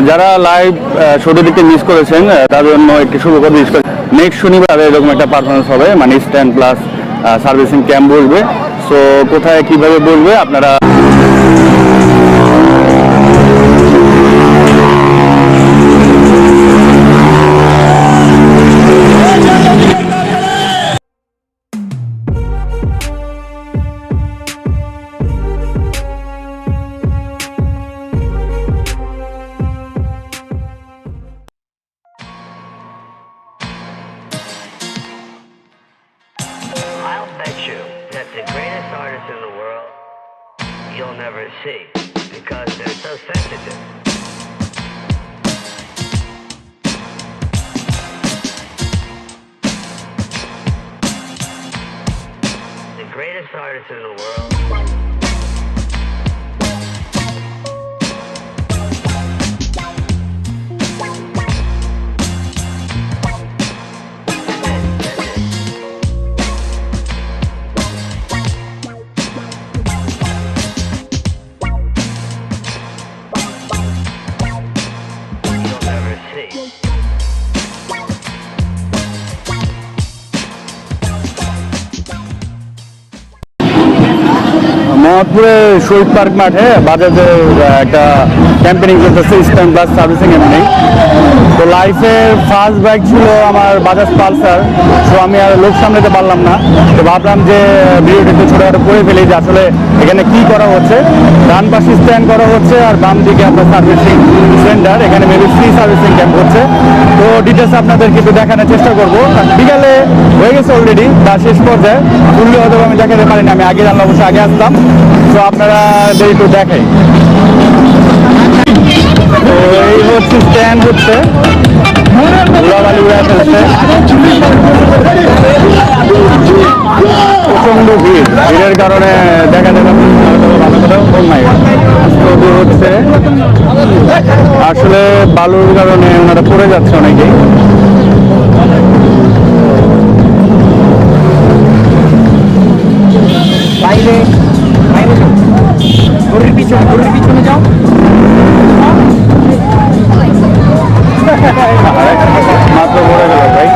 যারা লাইভ শোটি দিকে মিস করেছেন তাদের জন্য একটি শুভকর মিস করে নেক্সট শনিবার এরকম একটা পারফরমেন্স হবে, মানে স্ট্যান্ড প্লাস সার্ভিসিং ক্যাম্প বসবে। সো কোথায় কিভাবে বসবে আপনারা I'll bet you that the greatest artists in the world you'll never see because they're so sensitive. The greatest artists in the world. You'll never see. মোহাম্মদপুরে শহীদ park মাঠে বাজাজের একটা campaigning করতেছে, stand plus servicing campaigning. তো লাইফের first bike ছিল আমার Bajaj Pulsar. So আমি আর লোক সামলাতে পারলাম না, তো ভাবলাম যে ভিডিওটা একটু ছোটোখাটো করে ফেলি যে আসলে এখানে কি করা হচ্ছে। ডান পাশে স্ট্যান্ড করা হচ্ছে আর বাম দিকে আপনার সার্ভিসিং সেন্টার, এখানে মেবি ফ্রি সার্ভিসিং ক্যাম্প হচ্ছে। তো ডিটেলস আপনাদেরকে একটু দেখানোর চেষ্টা করবো। বিকালে হয়ে গেছে অলরেডি, তার শেষ পর্যায়ে ফুললি হয়তো আমি দেখাতে পারিনি, আমি আগে জানলাম, অবশ্যই আগে আসতাম। তো আপনারা একটু দেখাই। তো এই হচ্ছে স্ট্যান্ড, হচ্ছে ধুলাবালি উড়ে ফেলছে, প্রচন্ড ভিড়ের কারণে দেখা যায় ভালো করে হচ্ছে। আসলে বালুর কারণে ওনারা পড়ে যাচ্ছে অনেকেই। বাইরে বাইরে যাও, ঘরের পিছনে যাও। মাত্র পড়ে গেল ভাই।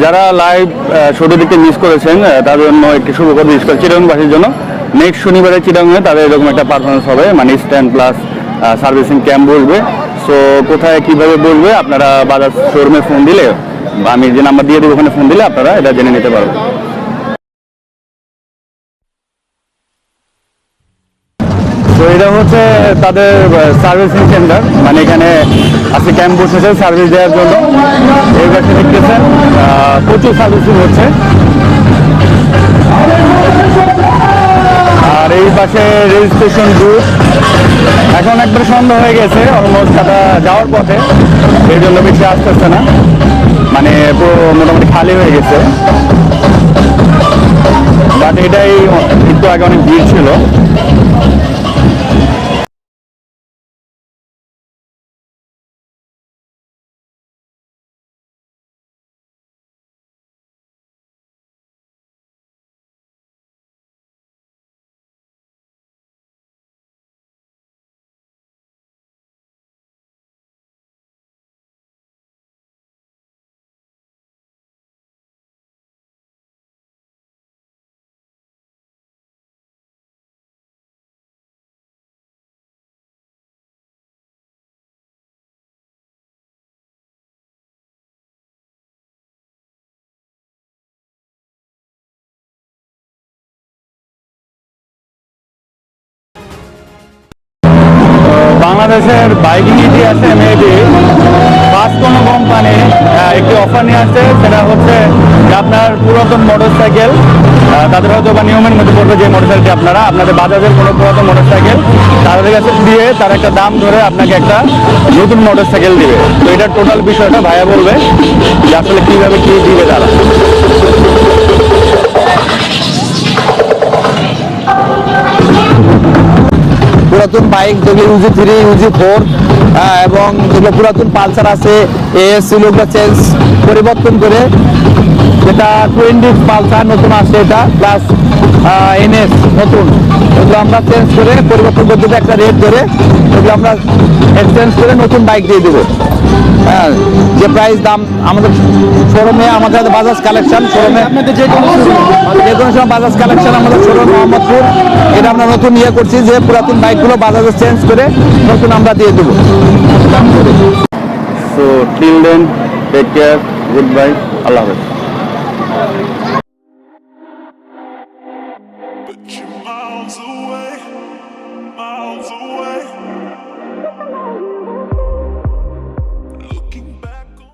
যারা লাইভ শোটি দেখতে মিস করেছেন তাদের জন্য একটি শুভকর, বিশেষ করে চিটাগংবাসীর জন্য নেক্সট শনিবারে চিটাগংয়ে তাদের এরকম একটা পারফরমেন্স হবে, মানে স্ট্যান্ড প্লাস সার্ভিসিং ক্যাম্প বসবে। সো কোথায় কিভাবে বসবে আপনারা বাজাজ শোরুমে ফোন দিলে বা আমি যে নাম্বার দিয়ে দেবো ওখানে ফোন দিলে আপনারা এটা জেনে নিতে পারবেন। তো এটা হচ্ছে তাদের সার্ভিসিং সেন্টার, মানে এখানে আজকে ক্যাম্প বসেছে সার্ভিস দেওয়ার জন্য। এই পাশে দেখতেছেন প্রচুর সার্ভিসিং হচ্ছে, আর এই পাশে রেজিস্ট্রেশন বুথ। এখন একবার সন্ধ্যা হয়ে গেছে, অলমোস্ট তারা যাওয়ার পথে, এই জন্য বেশি আসতেছে না, মানে পুরো মোটামুটি খালি হয়ে গেছে। বাট এটাই একটু আগে অনেক ভিড় ছিল। বাংলাদেশের বাইকিং ইতিহাসে মেবি ফার্স্ট কোনো কোম্পানি একটি অফার নিয়ে আসছে, সেটা হচ্ছে যে আপনার পুরাতন মোটরসাইকেল, তাদের হয়তো বা নিয়মের মধ্যে পড়বে যে মোটরসাইকেলটি আপনাদের বাজাজের কোনো পুরাতন মোটরসাইকেল তাদের কাছে দিয়ে তার একটা দাম ধরে আপনাকে একটা নতুন মোটরসাইকেল দিবে। তো এটার টোটাল বিষয়টা ভাইয়া বলবে যে আসলে কীভাবে কী দিবে তারা। পুরাতন বাইক যেগুলো ইউজি 3, ইউজি 4 এবং যেগুলো পুরাতন পালসার আছে এএস লোকটা চেঞ্জ পরিবর্তন করে, যেটা 20 পালসার নতুন আসছে এটা, প্লাস এনএস নতুন, এগুলো আমরা চেঞ্জ করে পরিবর্তন করে দেবো একটা রেট ধরে, এগুলো আমরা এক্সচেঞ্জ করে নতুন বাইক দিয়ে দেবো। হ্যাঁ, যে প্রাইস দাম আমাদের শোরুমে, আমাদের বাজাজ কালেকশন শোরুমে, যে কোনো সময় বাজাজ কালেকশন আমাদের শোরুম মোহাম্মদপুর, এটা আমরা নতুন ইয়ে করছি যে পুরাতন বাইকগুলো বাজাজে চেঞ্জ করে নতুন আমরা দিয়ে দেবো। So till then, take care, good bye, আল্লাহ হাফেজ।